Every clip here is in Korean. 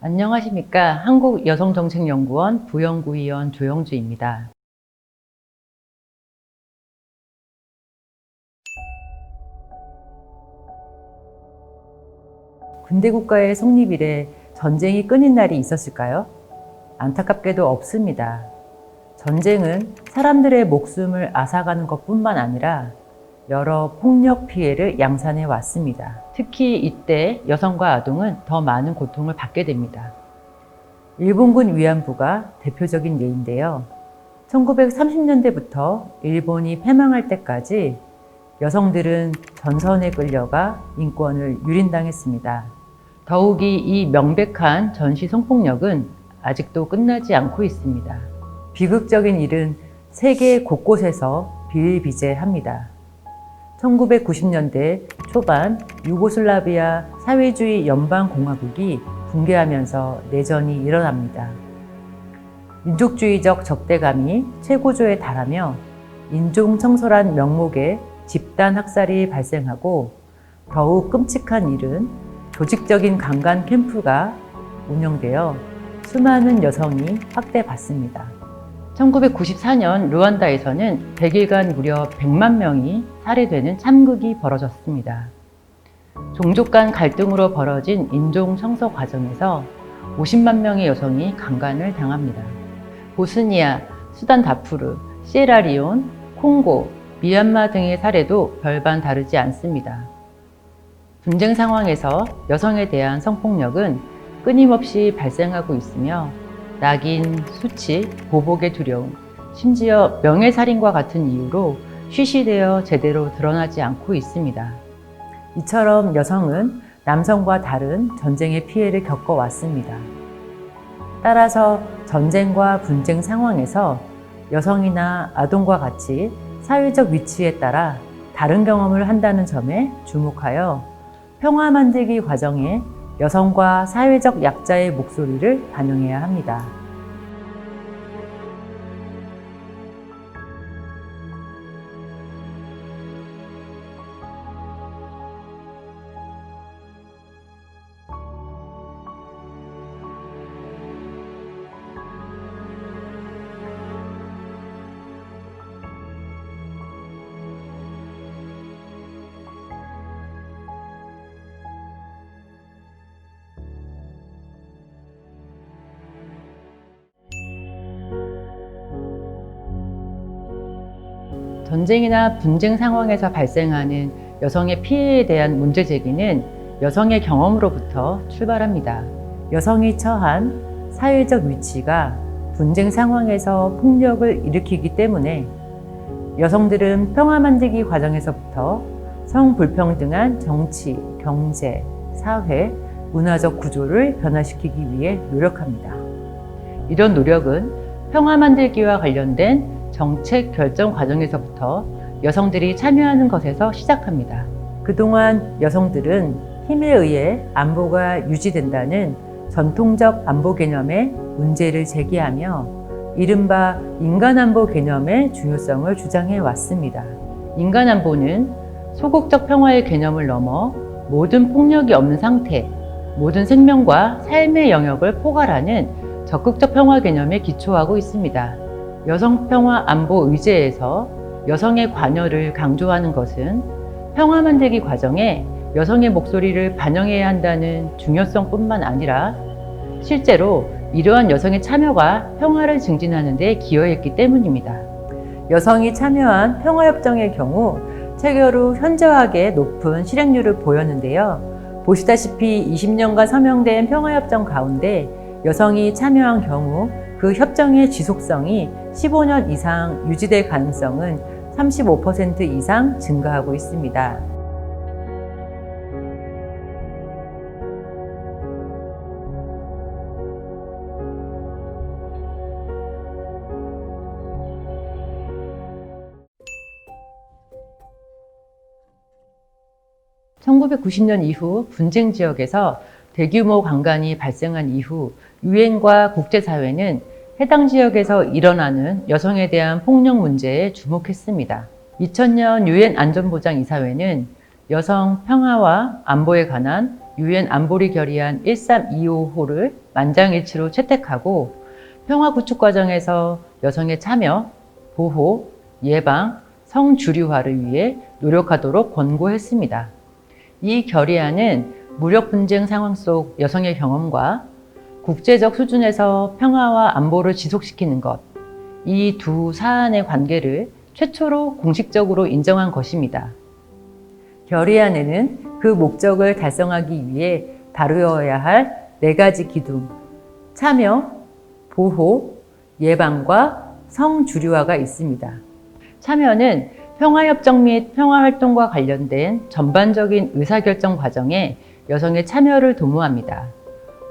안녕하십니까. 한국여성정책연구원 부연구위원 조영주입니다. 군대국가의 성립 이래 전쟁이 끊인 날이 있었을까요? 안타깝게도 없습니다. 전쟁은 사람들의 목숨을 앗아가는 것뿐만 아니라 여러 폭력 피해를 양산해 왔습니다. 특히 이때 여성과 아동은 더 많은 고통을 받게 됩니다. 일본군 위안부가 대표적인 예인데요. 1930년대부터 일본이 패망할 때까지 여성들은 전선에 끌려가 인권을 유린당했습니다. 더욱이 이 명백한 전시 성폭력은 아직도 끝나지 않고 있습니다. 비극적인 일은 세계 곳곳에서 비일비재합니다. 1990년대 초반 유고슬라비아 사회주의 연방공화국이 붕괴하면서 내전이 일어납니다. 민족주의적 적대감이 최고조에 달하며 인종청소란 명목의 집단 학살이 발생하고 더욱 끔찍한 일은 조직적인 강간 캠프가 운영되어 수많은 여성이 학대받습니다. 1994년 루안다에서는 100일간 무려 100만 명이 살해되는 참극이 벌어졌습니다. 종족 간 갈등으로 벌어진 인종 청소 과정에서 50만 명의 여성이 강간을 당합니다. 보스니아, 수단 다푸르, 시에라리온, 콩고, 미얀마 등의 사례도 별반 다르지 않습니다. 분쟁 상황에서 여성에 대한 성폭력은 끊임없이 발생하고 있으며 낙인, 수치, 보복의 두려움, 심지어 명예살인과 같은 이유로 쉬쉬되어 제대로 드러나지 않고 있습니다. 이처럼 여성은 남성과 다른 전쟁의 피해를 겪어왔습니다. 따라서 전쟁과 분쟁 상황에서 여성이나 아동과 같이 사회적 위치에 따라 다른 경험을 한다는 점에 주목하여 평화 만들기 과정에 여성과 사회적 약자의 목소리를 반영해야 합니다. 전쟁이나 분쟁 상황에서 발생하는 여성의 피해에 대한 문제 제기는 여성의 경험으로부터 출발합니다. 여성이 처한 사회적 위치가 분쟁 상황에서 폭력을 일으키기 때문에 여성들은 평화 만들기 과정에서부터 성불평등한 정치, 경제, 사회, 문화적 구조를 변화시키기 위해 노력합니다. 이런 노력은 평화 만들기와 관련된 정책 결정 과정에서부터 여성들이 참여하는 것에서 시작합니다. 그동안 여성들은 힘에 의해 안보가 유지된다는 전통적 안보 개념의 문제를 제기하며 이른바 인간안보 개념의 중요성을 주장해 왔습니다. 인간안보는 소극적 평화의 개념을 넘어 모든 폭력이 없는 상태, 모든 생명과 삶의 영역을 포괄하는 적극적 평화 개념에 기초하고 있습니다. 여성평화 안보 의제에서 여성의 관여를 강조하는 것은 평화 만들기 과정에 여성의 목소리를 반영해야 한다는 중요성뿐만 아니라 실제로 이러한 여성의 참여가 평화를 증진하는 데 기여했기 때문입니다. 여성이 참여한 평화협정의 경우 체결 후 현저하게 높은 실행률을 보였는데요. 보시다시피 20년간 서명된 평화협정 가운데 여성이 참여한 경우 그 협정의 지속성이 15년 이상 유지될 가능성은 35% 이상 증가하고 있습니다. (1990년) 이후 분쟁 지역에서 대규모 강간이 발생한 이후 유엔과 국제사회는 해당 지역에서 일어나는 여성에 대한 폭력 문제에 주목했습니다. 2000년 유엔 안전보장이사회는 여성 평화와 안보에 관한 유엔 안보리 결의안 1325호를 만장일치로 채택하고 평화 구축 과정에서 여성의 참여, 보호, 예방, 성주류화를 위해 노력하도록 권고했습니다. 이 결의안은 무력 분쟁 상황 속 여성의 경험과 국제적 수준에서 평화와 안보를 지속시키는 것, 이 두 사안의 관계를 최초로 공식적으로 인정한 것입니다. 결의안에는 그 목적을 달성하기 위해 다루어야 할 4가지 기둥, 참여, 보호, 예방과 성주류화가 있습니다. 참여는 평화협정 및 평화활동과 관련된 전반적인 의사결정 과정에 여성의 참여를 도모합니다.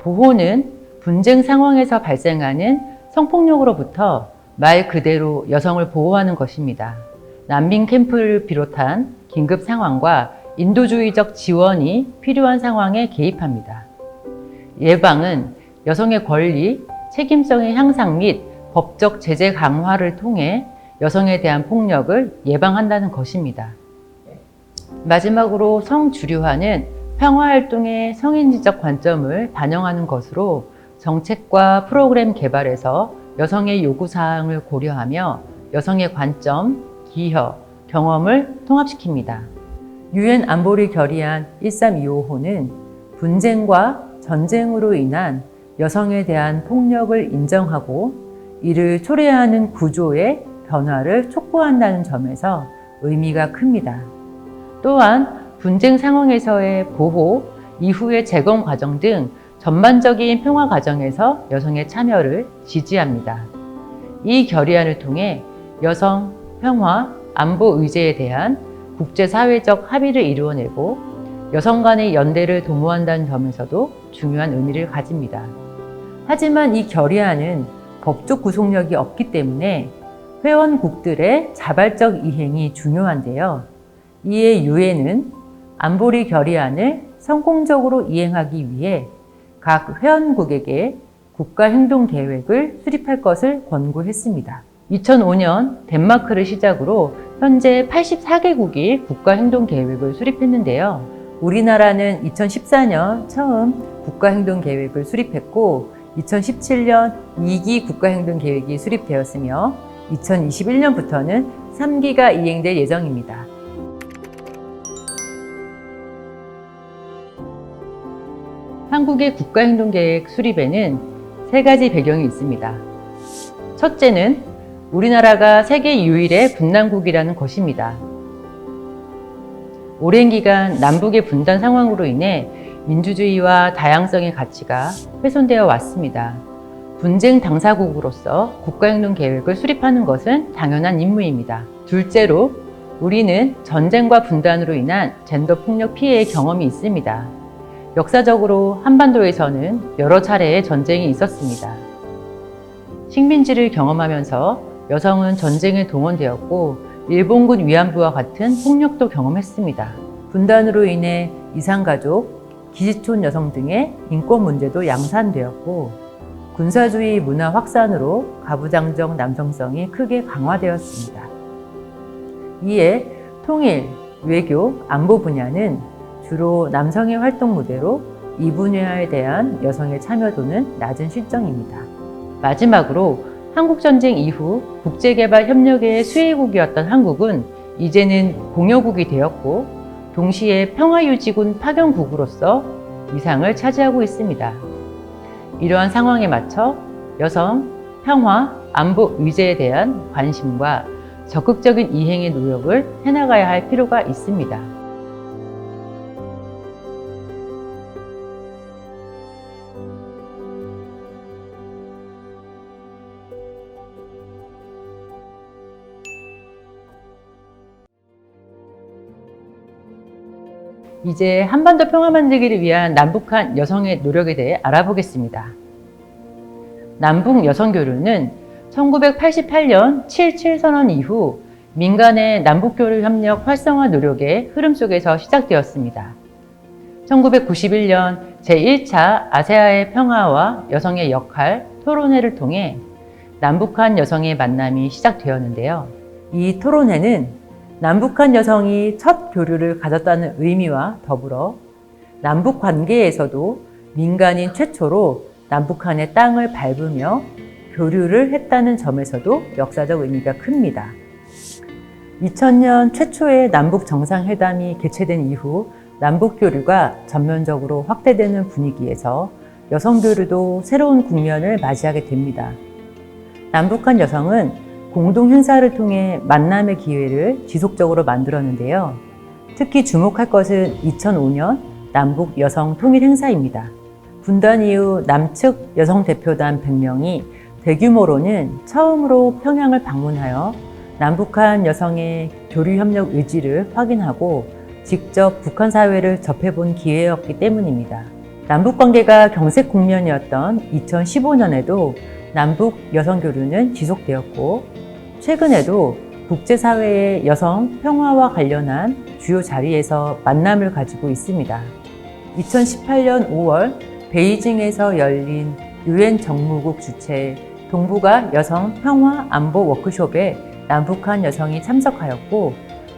보호는 분쟁 상황에서 발생하는 성폭력으로부터 말 그대로 여성을 보호하는 것입니다. 난민 캠프를 비롯한 긴급 상황과 인도주의적 지원이 필요한 상황에 개입합니다. 예방은 여성의 권리, 책임성의 향상 및 법적 제재 강화를 통해 여성에 대한 폭력을 예방한다는 것입니다. 마지막으로 성주류화는 평화활동의 성인지적 관점을 반영하는 것으로 정책과 프로그램 개발에서 여성의 요구사항을 고려하며 여성의 관점, 기여, 경험을 통합시킵니다. 유엔 안보리 결의안 1325호는 분쟁과 전쟁으로 인한 여성에 대한 폭력을 인정하고 이를 초래하는 구조의 변화를 촉구한다는 점에서 의미가 큽니다. 또한 분쟁 상황에서의 보호, 이후의 재건 과정 등 전반적인 평화 과정에서 여성의 참여를 지지합니다. 이 결의안을 통해 여성, 평화, 안보 의제에 대한 국제사회적 합의를 이루어내고 여성 간의 연대를 도모한다는 점에서도 중요한 의미를 가집니다. 하지만 이 결의안은 법적 구속력이 없기 때문에 회원국들의 자발적 이행이 중요한데요. 이에 유엔은 안보리 결의안을 성공적으로 이행하기 위해 각 회원국에게 국가행동계획을 수립할 것을 권고했습니다. 2005년 덴마크를 시작으로 현재 84개국이 국가행동계획을 수립했는데요. 우리나라는 2014년 처음 국가행동계획을 수립했고 2017년 2기 국가행동계획이 수립되었으며 2021년부터는 3기가 이행될 예정입니다. 한국의 국가행동계획 수립에는 3가지 배경이 있습니다. 첫째는 우리나라가 세계 유일의 분단국이라는 것입니다. 오랜 기간 남북의 분단 상황으로 인해 민주주의와 다양성의 가치가 훼손되어 왔습니다. 분쟁 당사국으로서 국가행동계획을 수립하는 것은 당연한 임무입니다. 둘째로 우리는 전쟁과 분단으로 인한 젠더 폭력 피해의 경험이 있습니다. 역사적으로 한반도에서는 여러 차례의 전쟁이 있었습니다. 식민지를 경험하면서 여성은 전쟁에 동원되었고 일본군 위안부와 같은 폭력도 경험했습니다. 분단으로 인해 이산가족, 기지촌 여성 등의 인권 문제도 양산되었고 군사주의 문화 확산으로 가부장적 남성성이 크게 강화되었습니다. 이에 통일, 외교, 안보 분야는 주로 남성의 활동 무대로 이 분야에 대한 여성의 참여도는 낮은 실정입니다. 마지막으로 한국전쟁 이후 국제개발협력의 수혜국이었던 한국은 이제는 공여국이 되었고 동시에 평화유지군 파견국으로서 위상을 차지하고 있습니다. 이러한 상황에 맞춰 여성, 평화, 안보 의제에 대한 관심과 적극적인 이행의 노력을 해나가야 할 필요가 있습니다. 이제 한반도 평화 만들기를 위한 남북한 여성의 노력에 대해 알아보겠습니다. 남북 여성교류는 1988년 7.7 선언 이후 민간의 남북교류 협력 활성화 노력의 흐름 속에서 시작되었습니다. 1991년 제1차 아세아의 평화와 여성의 역할 토론회를 통해 남북한 여성의 만남이 시작되었는데요. 이 토론회는 남북한 여성이 첫 교류를 가졌다는 의미와 더불어 남북 관계에서도 민간인 최초로 남북한의 땅을 밟으며 교류를 했다는 점에서도 역사적 의미가 큽니다. 2000년 최초의 남북 정상회담이 개최된 이후 남북 교류가 전면적으로 확대되는 분위기에서 여성 교류도 새로운 국면을 맞이하게 됩니다. 남북한 여성은 공동 행사를 통해 만남의 기회를 지속적으로 만들었는데요. 특히 주목할 것은 2005년 남북 여성 통일 행사입니다. 분단 이후 남측 여성 대표단 100명이 대규모로는 처음으로 평양을 방문하여 남북한 여성의 교류 협력 의지를 확인하고 직접 북한 사회를 접해본 기회였기 때문입니다. 남북 관계가 경색 국면이었던 2015년에도 남북 여성 교류는 지속되었고, 최근에도 국제사회의 여성 평화와 관련한 주요 자리에서 만남을 가지고 있습니다. 2018년 5월 베이징에서 열린 UN 정무국 주최 동북아 여성 평화 안보 워크숍에 남북한 여성이 참석하였고,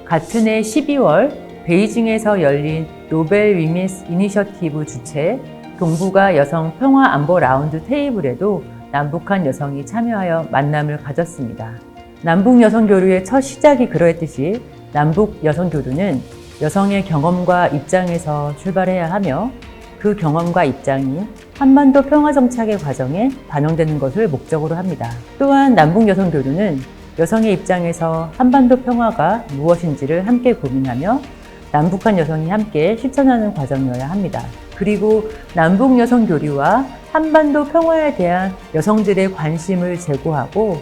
같은 해 12월 베이징에서 열린 노벨 위미스 이니셔티브 주최 동북아 여성 평화 안보 라운드 테이블에도 남북한 여성이 참여하여 만남을 가졌습니다. 남북 여성 교류의 첫 시작이 그러했듯이 남북 여성 교류는 여성의 경험과 입장에서 출발해야 하며, 그 경험과 입장이 한반도 평화 정착의 과정에 반영되는 것을 목적으로 합니다. 또한 남북 여성 교류는 여성의 입장에서 한반도 평화가 무엇인지를 함께 고민하며 남북한 여성이 함께 실천하는 과정이어야 합니다. 그리고 남북 여성 교류와 한반도 평화에 대한 여성들의 관심을 제고하고,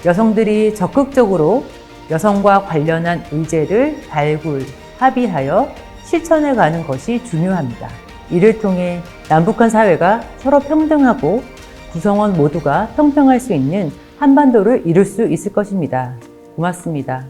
여성들이 적극적으로 여성과 관련한 의제를 발굴, 합의하여 실천해 가는 것이 중요합니다. 이를 통해 남북한 사회가 서로 평등하고 구성원 모두가 평등할 수 있는 한반도를 이룰 수 있을 것입니다. 고맙습니다.